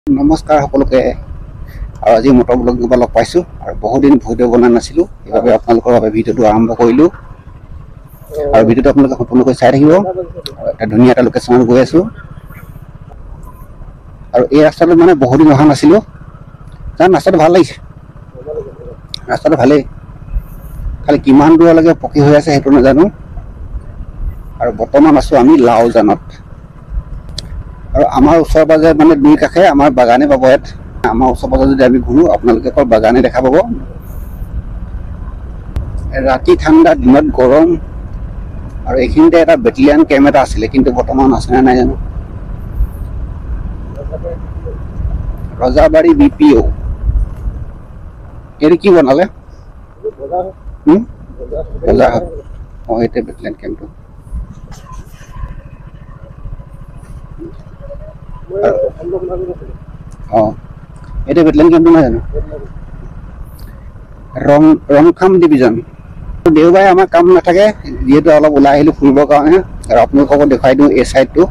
নমস্কাৰ সকলোকে। আৰু আজি মটৰ ব্লগ পৰা লগ পাইছোঁ আৰু বহুদিন ভিডিঅ' বনোৱা নাছিলোঁ, সেইবাবে আপোনালোকৰ বাবে ভিডিঅ'টো আৰম্ভ কৰিলোঁ আৰু ভিডিঅ'টো আপোনালোকে সম্পূৰ্ণকৈ চাই থাকিব। এটা ধুনীয়া এটা লোকেশ্যনত গৈ আছোঁ আৰু এই ৰাস্তাটো মানে বহুদিন অহা নাছিলোঁ। কাৰণ ৰাস্তাটো ভাল লাগিছে, ৰাস্তাটো ভালেই, খালি কিমান দূৰলৈকে পকী হৈ আছে সেইটো নাজানো। আৰু বৰ্তমান আছোঁ আমি লাওজানত আৰু আমাৰ ওচৰে পাজৰে মানে দুই কাষে আমাৰ বাগানে পাব। ইয়াত আমাৰ ওচৰ পাজৰে যদি আমি ঘূৰোঁ আপোনালোকে অকল বাগানে দেখা পাব। ৰাতি ঠাণ্ডা, দিনত গৰম। আৰু এইখিনিতে এটা বেটেলিয়ান কেম্প এটা আছিলে, কিন্তু বৰ্তমান আছেনে নাই জানো। ৰজাবাৰী BPO এইটো কি বনালে? বজাৰ হয়। অঁ, এইটোৱে বেটেলিয়ান কেম্পটো। অঁ, এইটো বেটেলিয়ান কেম্পটো নহয় জানো? ৰংখাম ডিভিজন। দেওবাৰে আমাৰ কাম নাথাকে, যিহেতু অলপ ওলাই আহিলোঁ ফুৰিবৰ কাৰণে। আৰু আপোনালোককো দেখুৱাই দিওঁ এই ছাইডটো,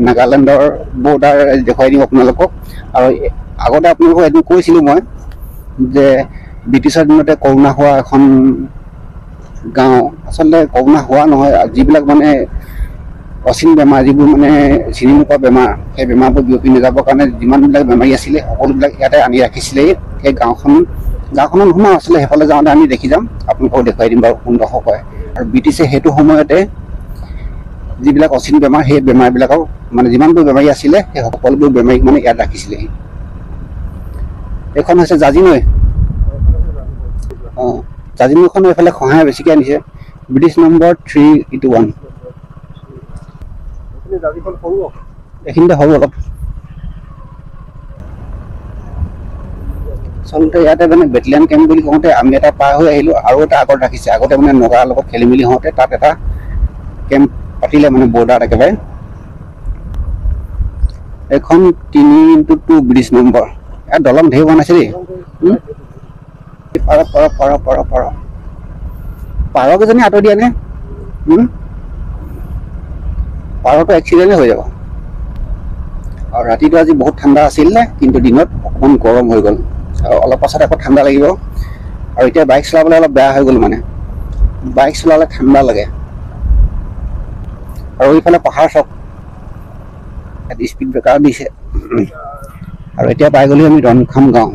নাগালেণ্ডৰ বৰ্ডাৰ দেখুৱাই দিওঁ আপোনালোকক। আৰু আগতে আপোনালোকক এদিন কৈছিলোঁ মই যে ব্ৰিটিছৰ দিনতে কৰোণা হোৱা এখন গাঁও, আচলতে কৰোণা হোৱা নহয়, যিবিলাক মানে অচিন বেমাৰ, যিবোৰ মানে চিনি নোপোৱা বেমাৰ, সেই বেমাৰবোৰ বিয়পি নাযাবৰ কাৰণে যিমানবিলাক বেমাৰী আছিলে সকলোবিলাক ইয়াতে আনি ৰাখিছিলে। সেই গাঁওখনত নোসোমাওঁ, আছিলে সেইফালে যাওঁতে আমি দেখি যাম, আপোনালোকক দেখুৱাই দিম বাৰু কোনডোখৰ হয়। আৰু ব্ৰিটিছে সেইটো সময়তে যিবিলাক অচিন বেমাৰ, সেই বেমাৰবিলাকক মানে যিমানবোৰ বেমাৰী আছিলে সেই সকলোবোৰ বেমাৰীক মানে ইয়াত ৰাখিছিলেহি। এইখন হৈছে জাঁজি নৈ। অঁ, জাঁজি নৈখন এইফালে খহাই বেছিকৈ আনিছে। British number 381। এইখিনিতে সৰু অলপ। আচলতে ইয়াতে মানে বেটেলিয়ান কেম্প বুলি কওঁতে আমি এটা পাৰ হৈ আহিলোঁ, আৰু এটা আগত ৰাখিছে। আগতে মানে নগাৰ লগত খেলি মেলি হওঁতে তাত এটা কেম্প পাতিলে, মানে বৰ্ডাৰত একেবাৰে। এখন 3x2 ব্ৰিজ নম্বৰ। ইয়াত দলং ঢেৰ বনাইছে দেই। পাৰকেইজনী আঁতৰি দিয়া নে? পাৰটো এক্সিডেণ্টে হৈ যাব। আৰু ৰাতিটো আজি বহুত ঠাণ্ডা আছিল নে, কিন্তু দিনত অকণমান গৰম হৈ গ'ল। আৰু অলপ পাছত আকৌ ঠাণ্ডা লাগিব। আৰু এতিয়া বাইক চলাবলৈ অলপ বেয়া হৈ গ'ল, মানে বাইক চলালে ঠাণ্ডা লাগে। আৰু এইফালে পাহাৰ চক, ইয়াত স্পীড ব্ৰেকাৰ দিছে। আৰু এতিয়া পাই গ'লো আমি ৰংখাম গাঁও।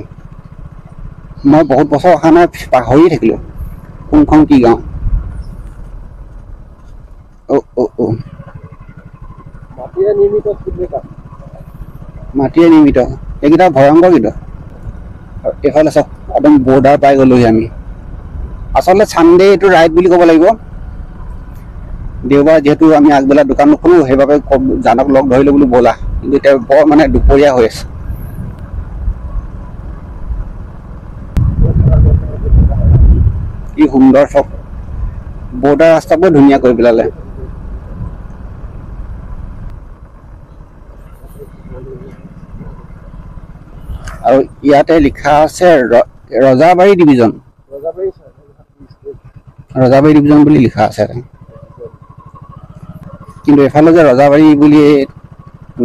মই বহুত বছৰ অহা নাই, পাহৰিয়ে থাকিলোঁ কোনখন কি গাঁও। মাটিৰে নিৰ্মিত, এইকেইটা ভয়ংকৰ কিন্তু। এইফালে চাওক, একদম বৰ্ডাৰ পাই গ'লোহি আমি। আচলতে চানডে এইটো ৰাইড বুলি ক'ব লাগিব। দেওবাৰ যিহেতু আমি আগবেলা দোকান নোখোলো, সেইবাবে জানক লগ ধৰিলোঁ বোলো ব'লা, কিন্তু এতিয়া বৰ মানে দুপৰীয়া হৈ আছে। কি সুন্দৰ চব, বৰ্ডাৰ ৰাস্তাবোৰ ধুনীয়া কৰি পেলালে। আৰু ইয়াতে লিখা আছে ৰজাবাৰী ডিভিজন। ৰজাবাৰী ডিভিজন বুলি লিখা আছে। কিন্তু এফালে যে ৰজাবাৰী বুলি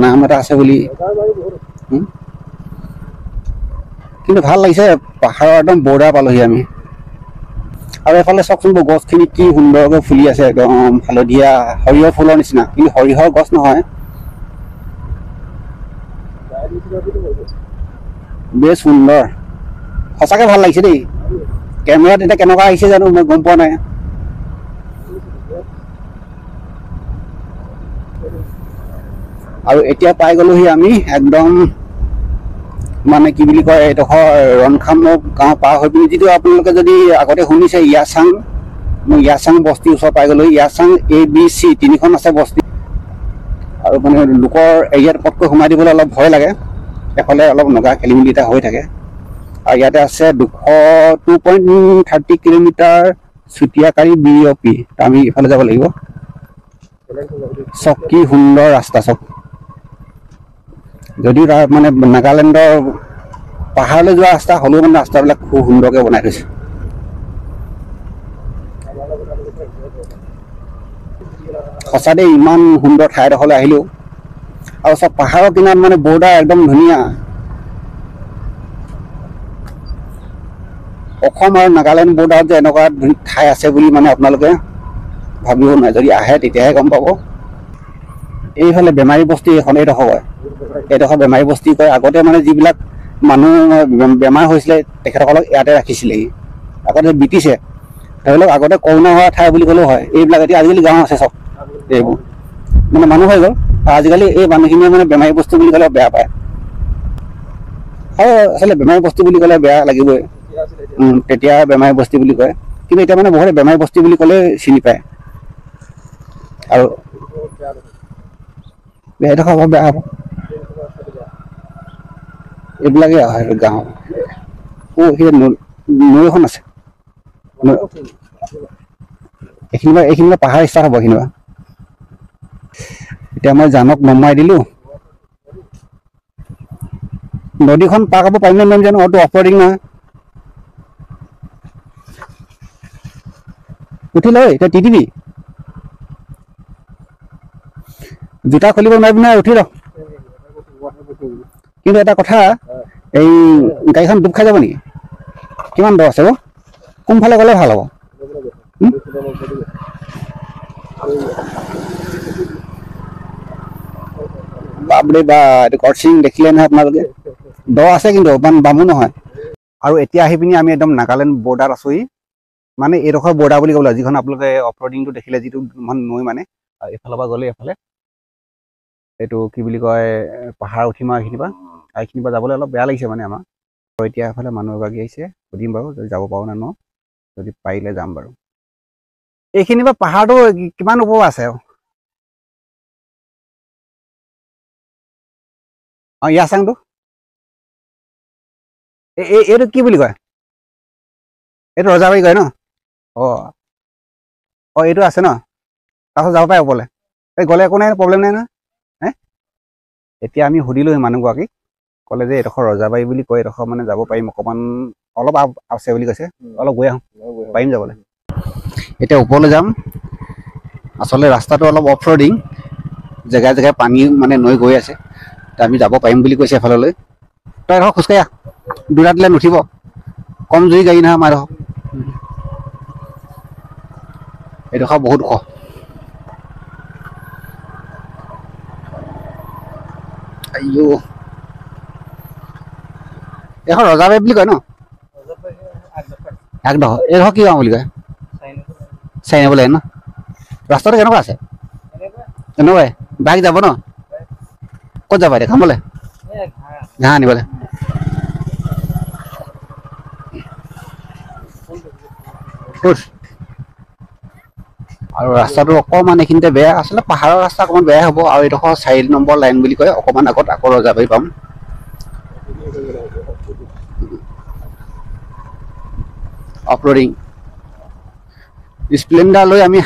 নাম এটা আছে বুলি, কিন্তু ভাল লাগিছে। পাহাৰৰ একদম বৰ্ডাৰ পালোহি আমি। আৰু এইফালে চাওকচোন, গছখিনি কি সুন্দৰকৈ ফুলি আছে, একদম হালধীয়া সৰিয়হ ফুলৰ নিচিনা, কিন্তু সৰিয়হৰ গছ নহয়। বেছ সুন্দৰ, সঁচাকৈ ভাল লাগিছে দেই। কেমেৰাত এতিয়া কেনেকুৱা আহিছে জানো, মই গম পোৱা নাই। আৰু এতিয়া পাই গ'লোহি আমি একদম, মানে কি বুলি কয়, এইডোখৰ ৰংখাম গাঁও পাৰ হৈ পিনি, যিটো আপোনালোকে যদি আগতে শুনিছে ইয়াচাং, মই ইয়াচাং বস্তিৰ ওচৰ পাই গ'লো। ইয়াচাং ABC তিনিখন আছে বস্তি। আৰু মানে লোকৰ এৰিয়াত পটকৈ সোমাই দিবলৈ অলপ ভয় লাগে, এফালে অলপ নগা খেলি মেলি এটা হৈ থাকে। আৰু ইয়াতে আছে 2.30 কিলোমিটাৰ চুতীয়াকাৰী BOP। আমি ইফালে যাব লাগিব। চব কি সুন্দৰ ৰাস্তা চব, যদিও তাৰ মানে নাগালেণ্ডৰ পাহাৰলৈ যোৱা ৰাস্তা হ'লেও মানে ৰাস্তাবিলাক খুব সুন্দৰকৈ বনাই থৈছে। সঁচা দেই, ইমান সুন্দৰ ঠাইডোখৰলৈ আহিলোঁ। আৰু চব পাহাৰৰ কিনাৰত মানে বৰ্ডাৰ একদম ধুনীয়া। অসম আৰু নাগালেণ্ড বৰ্ডাৰত যে এনেকুৱা ঠাই আছে বুলি মানে আপোনালোকে ভাবিব নোৱাৰে। যদি আহে তেতিয়াহে গম পাব। এইফালে বেমাৰী বস্তি এইখন এইডোখৰ কয়, এইডোখৰ বেমাৰী বস্তি কয়। আগতে মানে যিবিলাক মানুহ বেমাৰ হৈছিলে তেখেতসকলক ইয়াতে ৰাখিছিলেহি। আগতে ব্ৰিটিছে ধৰি লওক আগতে কৰোণা হোৱা ঠাই বুলি ক'লেও হয়। এইবিলাক এতিয়া আজিকালি গাঁও আছে চব, এইবোৰ মানে মানুহ হৈ গ'ল। আজিকালি এই মানুহখিনিয়ে মানে বেমাৰী বস্তু বুলি ক'লে বেয়া পায়। আৰু আচলতে বেমাৰী বস্তু বুলি ক'লে বেয়া লাগিবই। তেতিয়া বেমাৰী বস্তু বুলি কয়, কিন্তু এতিয়া মানে বহুতে বেমাৰী বস্তু বুলি ক'লে চিনি পায়। আৰু এইডোখৰ বৰ বেয়া হ'ব। এইবিলাকেই আৰু গাঁও সেই নৈ এখন আছে। এইখিনি পাহাৰ ষ্টাৰ্ট হ'ব। এইখিনি এতিয়া মই জানক নমাই দিলো। নদীখন পাৰ কৰিব পাৰিম নে নোৱাৰিম জানো, অটো অফৰডিং নহয়। উঠি লৈ এতিয়া তিতিবি, জোতা খুলিব নোৱাৰিবি নহয়, উঠি ল। কিন্তু এটা কথা, এই গাড়ীখন ডুব খাই যাব নেকি? কিমান দ আছে অ'? কোনফালে গ'লে ভাল হ'ব? বাপৰে বা, এইটো ক্ৰচিং দেখিলে নহয় আপোনালোকে। দ আছে কিন্তু ইমান বামো নহয়। আৰু এতিয়া আহি পিনি আমি একদম নাগালেণ্ড বৰ্ডাৰত আছোহি। মানে এইডোখৰ বৰ্ডাৰ বুলি ক'বলৈ যিখন আপোনালোকে অফৰডিংটো দেখিলে, যিটো নৈ মানে এইফালৰ পৰা গ'লে এইফালে এইটো কি বুলি কয়, পাহাৰ উঠিম আৰু এইখিনিৰ পৰা যাবলৈ অলপ বেয়া লাগিছে মানে আমাৰ। আৰু এতিয়া এফালে মানুহ এগৰাকী আহিছে, সুধিম বাৰু যদি যাব পাৰোঁ নে নোৱাৰোঁ। যদি পাৰিলে যাম বাৰু। এইখিনিৰ পৰা পাহাৰটো কিমান ওপৰ আছে? অঁ, ইয়াচাংটো এইটো কি বুলি কয়? এইটো ৰজাবাৰী কয় ন? অঁ অঁ, এইটো আছে ন? তাৰপাছত যাব পাৰে ওপৰলৈ। এই গ'লে একো নাই, প্ৰব্লেম নাই নহয়। এতিয়া আমি সুধিলোঁ সেই মানুহগৰাকীক, ক'লে যে এইডোখৰ ৰজাবাৰী বুলি কয়, এইডোখৰ মানে যাব পাৰিম অকণমান, অলপ আছে বুলি কৈছে। অলপ গৈ আহোঁ, পাৰিম যাবলৈ। এতিয়া ওপৰলৈ যাম। আচলতে ৰাস্তাটো অলপ অফ ৰ'ডিং, জেগাই জেগাই পানী মানে নৈ গৈ আছে। আমি যাব পাৰিম বুলি কৈছে এফাললৈ। তই এডোখৰ খোজকাঢ়ি আহ, দুটা দিলে নুঠিব, কম জুৰি গাড়ী নহয় আমাৰ এডোখৰ। এইডোখৰ বহুত ওখ। আইঅ, এইখন ৰজাবাৰী বুলি কয় ন? একডোখৰ এইডোখৰ কি গাঁও বুলি কয়? চাৰি নম্বৰ লাগে ন? ৰাস্তাটো কেনেকুৱা আছে? এনেকুৱাই বাইক যাব ন? ক'ত যাবা এতিয়া, কামলৈ? ঘাঁহ আনিবলৈ। আৰু ৰাস্তাটো অকণমান এইখিনিতে বেয়া, আচলতে পাহাৰৰ ৰাস্তা অকণমান বেয়া হ'ব। আৰু এইডোখৰ 4 নম্বৰ লাইন বুলি কয়, অকণমান আগত আকৌ ৰজাবাৰী পাম। অফৰডিং স্প্লেণ্ডাৰ লৈ আমি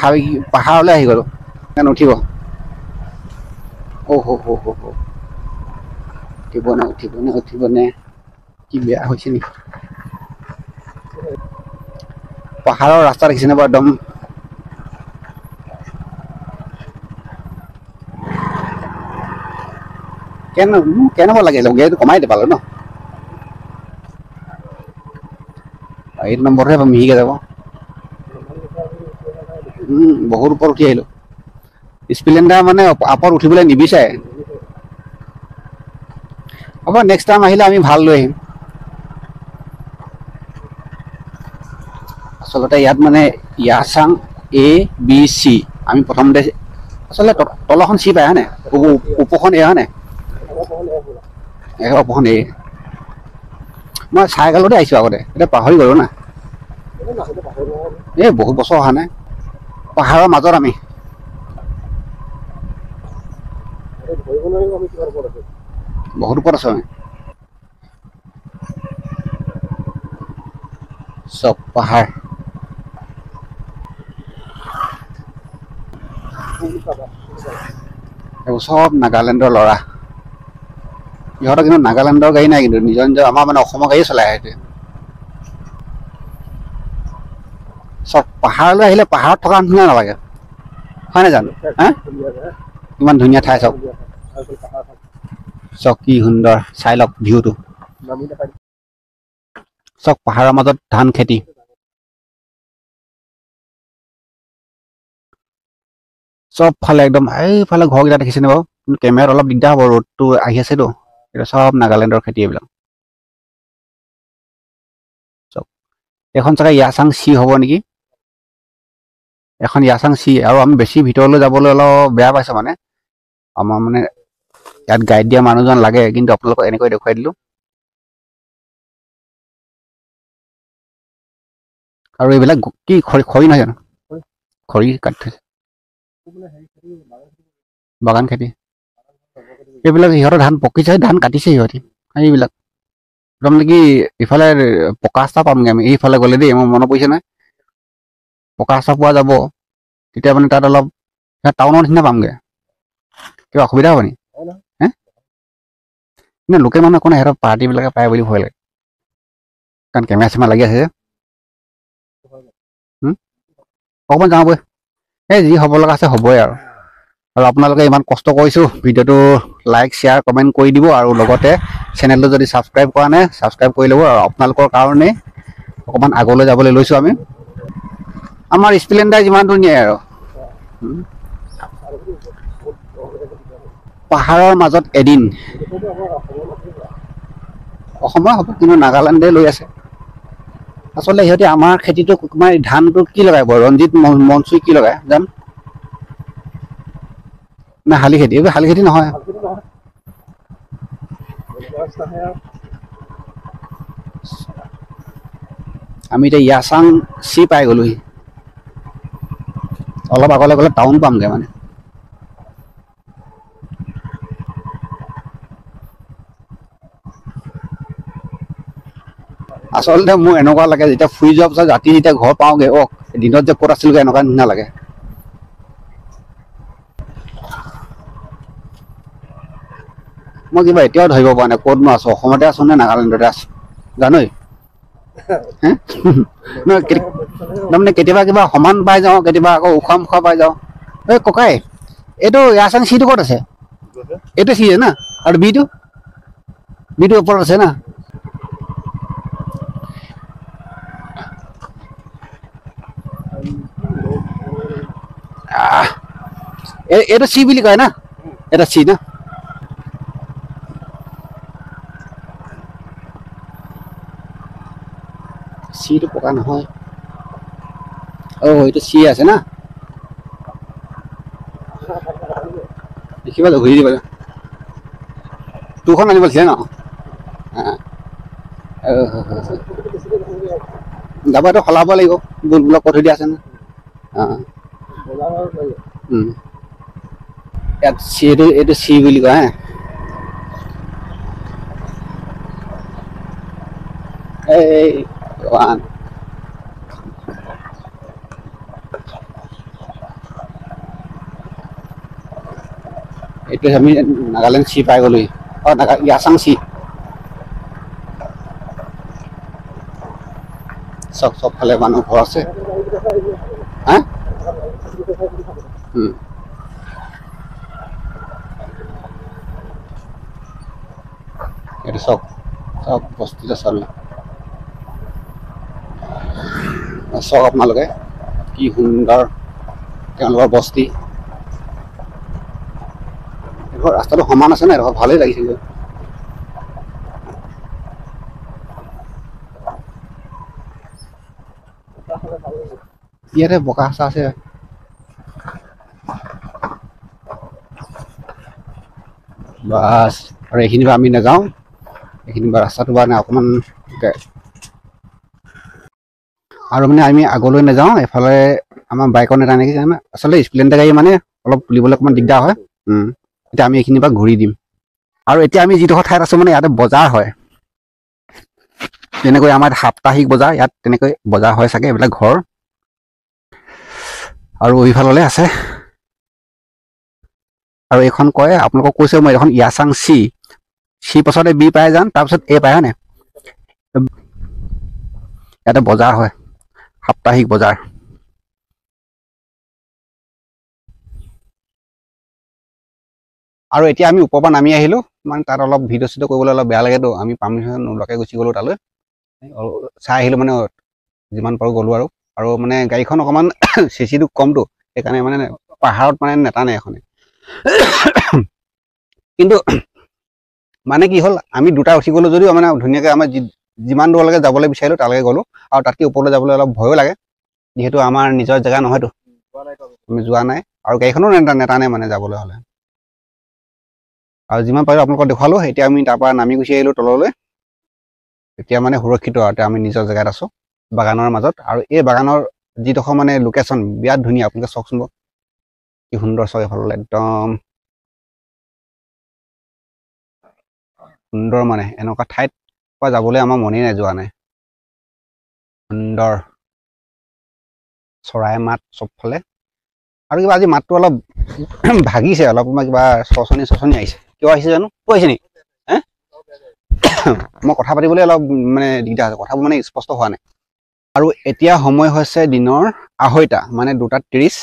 পাহাৰলৈ আহি গ'লোঁ। নুঠিব। উঠিবনে কি বেয়া হৈছে নেকি? পাহাৰৰ ৰাস্তা দেখিছেনে বাৰু? একদম কেনেকুৱা লাগে, গাড়ীটো কমাই দে পালো ন? 8 নম্বৰহে মিহিকে যাব। বহুত ওপৰত উঠি আহিলোঁ। স্প্লেণ্ডাৰ মানে আপত উঠিবলৈ নিবিচাৰে। হ'ব, নেক্সট টাইম আহিলে আমি ভাল লৈ আহিম। আচলতে ইয়াত মানে ইয়াচাং ABC আমি প্ৰথমতে, আচলতে তলখন চি পায় হয় নাই? ওপৰখন এ হয় নাই? ওপৰখন এ। মই চাইকেলতে আহিছোঁ আগতে, এতিয়া পাহৰি গ'লো না। এই বহুত বছৰ অহা নাই। পাহাৰৰ মাজত আমি। বহুত ওপৰত আছোঁ আমি। চব পাহাৰ। এইবোৰ চব নাগালেণ্ডৰ ল'ৰা। ইহঁতৰ কিন্তু নাগালেণ্ডৰ গাড়ী নাই, কিন্তু নিজৰ নিজৰ আমাৰ মানে অসমৰ গাড়ী চলাই আহে। চব পাহাৰলৈ আহিলে পাহাৰত থকা নিচিনা নালাগে, হয় নাই জানো? হা, ইমান ধুনীয়া ঠাই চব। চব কি সুন্দৰ, চাই লওক ভিউটো। চব পাহাৰৰ মাজত ধান খেতি চব ফালে একদম এইফালে ঘৰকেইটা দেখিছেনে বাৰু কিন্তু কেমেৰাত অলপ দিগদাৰ হ'ব ৰ'দটো আহি আছেতো এটা চব নাগালেণ্ডৰ খেতি এইবিলাক চব এখন চাগে ইয়াচাং চি হ'ব নেকি এখন ইয়াচাং চি আৰু আমি বেছি ভিতৰলৈ যাবলৈ অলপ বেয়া পাইছোঁ মানে আমাৰ মানে ইয়াত গাইড দিয়া মানুহজন লাগে কিন্তু আপোনালোকক এনেকৈ দেখুৱাই দিলোঁ আৰু এইবিলাক কি খৰি নহয় জানো খৰি কাটি থৈছে বাগান খেতি এইবিলাক সিহঁতৰ ধান পকিছে ধান কাটিছে সিহঁতি এইবিলাক একদম নেকি ইফালে পকা ৰাস্তা পামগৈ আমি এইফালে গ'লে দেই মোৰ মনত পৰিছে নহয় পকা ৰাস্তা পোৱা যাব তেতিয়া মানে তাত অলপ টাউনৰ নিচিনা পামগৈ কিবা অসুবিধা হ'ব নি হে নে লোকেল মানুহ একো নাই সিহঁতৰ পাৰ্টিবিলাকে পায় বুলি ভয় লাগে কাৰণ কেমেৰা চেমেৰা লাগি আছে যে অকণমান যাওঁ বৈ এই যি হ'ব লগা আছে হ'বই আৰু আপোনালোকে ইমান কষ্ট কৰিছোঁ ভিডিঅ'টো লাইক শ্বেয়াৰ কমেণ্ট কৰি দিব আৰু লগতে চেনেলটো যদি ছাবস্ক্ৰাইব কৰা নাই ছাবস্ক্ৰাইব কৰি ল'ব আৰু আপোনালোকৰ কাৰণে অকণমান আগলৈ যাবলৈ লৈছোঁ আমি আমাৰ স্প্লেণ্ডাৰ যিমানটো নিয়ে আৰু পাহাৰৰ মাজত এদিন অসমৰ হ'ব কিন্তু নাগালেণ্ডে লৈ আছে আচলতে সিহঁতে আমাৰ খেতিটো তোমাৰ ধানটো কি লগাই বাৰু ৰঞ্জিত মনচুই কি লগাই জান না শালি খেতি এইবোৰ শালি খেতি নহয় আমি এতিয়া ইয়াচাং চি পাই গ'লোহি অলপ আগলৈ গ'লে টাউন পামগৈ মানে আচলতে মোৰ এনেকুৱা লাগে যেতিয়া ফুৰি যোৱাৰ পিছত ৰাতি যেতিয়া ঘৰ পাওঁগৈ দিনত যে ক'ত আছিলগৈ এনেকুৱা নিচিনা লাগে মই কিবা এতিয়াও ধৰিব পৰা নাই ক'ত মই আছোঁ অসমতে আছোঁ নে নাগালেণ্ডতে আছোঁ জানই হে তাৰমানে কেতিয়াবা কিবা সমান পাই যাওঁ কেতিয়াবা আকৌ উখোৱা মুখোৱা পাই যাওঁ এই ককাই এইটো ইয়াচাং চিটো ক'ত আছে এইটো চি না আৰু বিটো ওপৰত আছে না এইটো চি বুলি কয় না এটা চি না চিটো পকা নহয় এইটো চি আছে না দেখিবা ঘূৰি দিব তোৰখন আনিব লাগিছিলে ন দাবাটো সলাব লাগিব বুলবুলক কৈ থৈ দিয়া আছে না ইয়াত চি এইটো চি বুলি কয় এই এইটো আমি নাগালেণ্ড চি পাই গ'লোহি ইয়াচাং চি চবফালে মানুহ ঘৰ আছে হা এইটো চব বস্তুতে চলে চাওক আপোনালোকে কি সুন্দৰ তেওঁলোকৰ বস্তি এইবোৰ ৰাস্তাটো সমান আছে নাই ভালেই লাগিছে ইয়াতে বোকা ৰাস্তা আছে বাছ আৰু এইখিনি পৰা আমি নাযাওঁ এইখিনি পৰা ৰাস্তাটো বা অকণমান আৰু মানে আমি আগলৈ নাযাওঁ এফালে আমাৰ বাইকৰ নেতা নেকি আচলতে স্প্লেণ্ডাৰ গাড়ী মানে অলপ তুলিবলৈ অকণমান দিগদাৰ হয় এতিয়া আমি এইখিনিৰ পৰা ঘূৰি দিম আৰু এতিয়া আমি যিডোখৰ ঠাইত আছোঁ মানে ইয়াতে বজাৰ হয় যেনেকৈ আমাৰ সাপ্তাহিক বজাৰ ইয়াত তেনেকৈ বজাৰ হয় চাগে এইবিলাক ঘৰ আৰু এইফাললৈ আছে আৰু এইখন কয় আপোনালোকক কৈছে মই এইখন ইয়াচাং চি পাছতে বি পাই যাম তাৰপিছত এ পায় হয়নে ইয়াতে বজাৰ হয় সাপ্তাহিক বজাৰ আৰু এতিয়া আমি ওপৰৰ পৰা নামি আহিলোঁ মানে তাত অলপ ভিডিঅ' চিডিঅ' কৰিবলৈ অলপ বেয়া লাগেতো আমি পাৰ্মিশ্যন নোলোৱাকৈ গুচি গ'লোঁ তালৈ চাই আহিলোঁ মানে যিমান পাৰোঁ গ'লোঁ আৰু মানে গাড়ীখন অকণমান চিচিটো কমটো সেইকাৰণে মানে পাহাৰত মানে নেটানে এখনে কিন্তু মানে কি হ'ল আমি দুটা উঠি গ'লোঁ যদিও মানে ধুনীয়াকৈ আমাৰ যিমান দূৰলৈকে যাবলৈ বিচাৰিলোঁ তালৈকে গ'লোঁ আৰু তাতকৈ ওপৰলৈ যাবলৈ অলপ ভয়ো লাগে যিহেতু আমাৰ নিজৰ জেগা নহয়তো আমি যোৱা নাই আৰু গাড়ীখনো নেটানে মানে যাবলৈ হ'লে আৰু যিমান পাৰিলোঁ আপোনালোকক দেখুৱালোঁ এতিয়া আমি তাৰপৰা নামি গুচি আহিলোঁ তললৈ এতিয়া মানে সুৰক্ষিত আৰু এতিয়া আমি নিজৰ জেগাত আছোঁ বাগানৰ মাজত আৰু এই বাগানৰ যিডোখৰ মানে লোকেশ্যন বিৰাট ধুনীয়া আপোনালোকে চাওকচোন বাৰু কি সুন্দৰ চাওক এইফালে একদম সুন্দৰ মানে এনেকুৱা ঠাইত পৰা যাবলৈ আমাৰ মনেই নাই যোৱা নাই সুন্দৰ চৰাই মাত চবফালে আৰু কিবা আজি মাতটো অলপ ভাগিছে অলপ কিবা চচনি আহিছে কিয় আহিছে জানো কৈ আহিছে নেকি মই কথা পাতিবলৈ অলপ মানে দিগদাৰ হৈছে কথাবোৰ মানে স্পষ্ট হোৱা নাই আৰু এতিয়া সময় হৈছে দিনৰ 2:30 মানে 2:30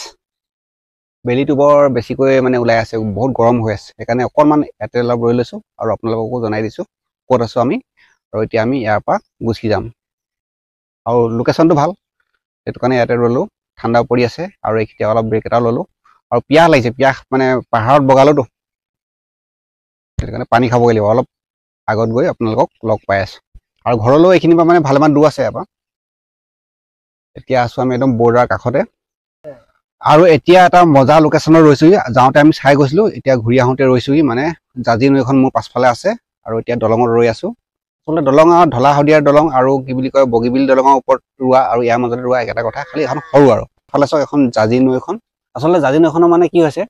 বেলিটো বৰ বেছিকৈ মানে ওলাই আছে বহুত গৰম হৈ আছে সেইকাৰণে অকণমান ইয়াতে অলপ ৰৈ লৈছোঁ আৰু আপোনালোককো জনাই দিছোঁ ক'ত আছোঁ আমি আৰু এতিয়া আমি ইয়াৰ পৰা গুচি যাম আৰু লোকেশ্যনটো ভাল সেইটো কাৰণে ইয়াতে ৰ'লোঁ ঠাণ্ডা পৰি আছে আৰু এতিয়া অলপ ব্ৰেক এটা ল'লোঁ আৰু পিয়াহ লাগিছে পিয়াহ মানে পাহাৰত বগালোতো সেইটো কাৰণে পানী খাবগৈ লাগিব অলপ আগত গৈ আপোনালোকক লগ পাই আছোঁ আৰু ঘৰলৈও এইখিনিৰ পৰা মানে ভালেমান দূৰ আছে ইয়াৰ পৰা এতিয়া আছোঁ আমি একদম বৰ্ডাৰ কাষতে আৰু এতিয়া এটা মজা লোকেশ্যনত ৰৈছোঁহি যাওঁতে আমি চাই গৈছিলোঁ এতিয়া ঘূৰি আহোঁতে ৰৈছোঁহি মানে জাঁজি নৈখন মোৰ পাছফালে আছে আৰু এতিয়া দলঙত ৰৈ আছোঁ আচলতে দলং আৰু ঢলা শদিয়াৰ দলং আৰু কি বুলি কয় বগীবিল দলঙৰ ওপৰত ৰোৱা আৰু ইয়াৰ মাজতে ৰোৱা একেটা কথা খালি এখন সৰু আৰু ফালে চাওক এখন জাঁজি নৈখন আচলতে জাঁজি নৈখনৰ মানে কি হৈছে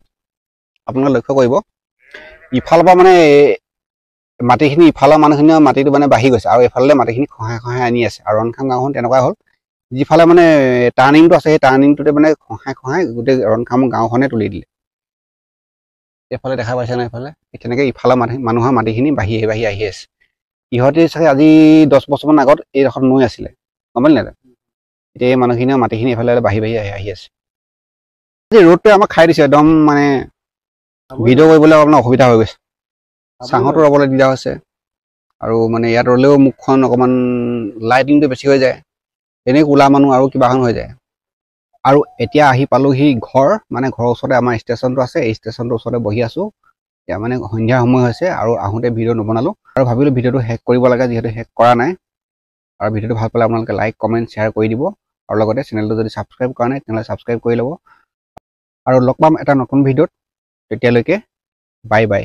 আপোনালোকে লক্ষ্য কৰিব ইফালৰ পৰা মানে মাটিখিনি ইফালৰ মানুহখিনিৰ মাটিটো মানে বাঢ়ি গৈছে আৰু এইফালে মাটিখিনি খহাই আনি আছে আৰু ৰনখাম গাঁওখন তেনেকুৱা হ'ল যিফালে মানে টাৰ্ণিংটো আছে সেই টাৰ্ণিংটোতে মানে খহাই গোটেই ৰনখাম গাঁওখনে তুলি দিলে এইফালে দেখা পাইছে নাই এইফালে তেনেকৈ ইফালৰ মানুহৰ মাটিখিনি বাঢ়ি আহি আছে ইহঁতে চাগে আজি 10 বছৰমান আগত এইডোখৰ নৈ আছিলে গম পালি নাই এতিয়া এই মানুহখিনিৰ মাটিখিনি এইফালে বাঢ়ি আহি আছে ৰ'দটোৱে আমাক খাই দিছে একদম মানে ভিডিঅ' কৰিবলৈ অকণমান অসুবিধা হৈ গৈছে ছাঁহতো ৰ'বলৈ দিগদাৰ হৈছে আৰু মানে ইয়াত ৰ'লেও মুখখন অকণমান লাইটিংটো বেছি হৈ যায় এনেই ক'লা মানুহ আৰু কিবাখন হৈ যায় আৰু এতিয়া আহি পালোহি ঘৰ মানে ঘৰৰ ওচৰতে আমাৰ ষ্টেচনটো আছে এই ষ্টেচনটোৰ ওচৰতে বহি আছোঁ এতিয়া মানে সন্ধিয়া সময় হৈছে আৰু আহোঁতে ভিডিঅ' নবনালোঁ আৰু ভাবিলোঁ ভিডিঅ'টো শেষ কৰিব লাগে যিহেতু শেষ কৰা নাই আৰু ভিডিঅ'টো ভাল পালে আপোনালোকে লাইক কমেণ্ট শ্বেয়াৰ কৰি দিব আৰু লগতে চেনেলটো যদি ছাবস্ক্ৰাইব কৰা নাই তেনেহ'লে ছাবস্ক্ৰাইব কৰি ল'ব আৰু লগ পাম এটা নতুন ভিডিঅ'ত তেতিয়ালৈকে বাই বাই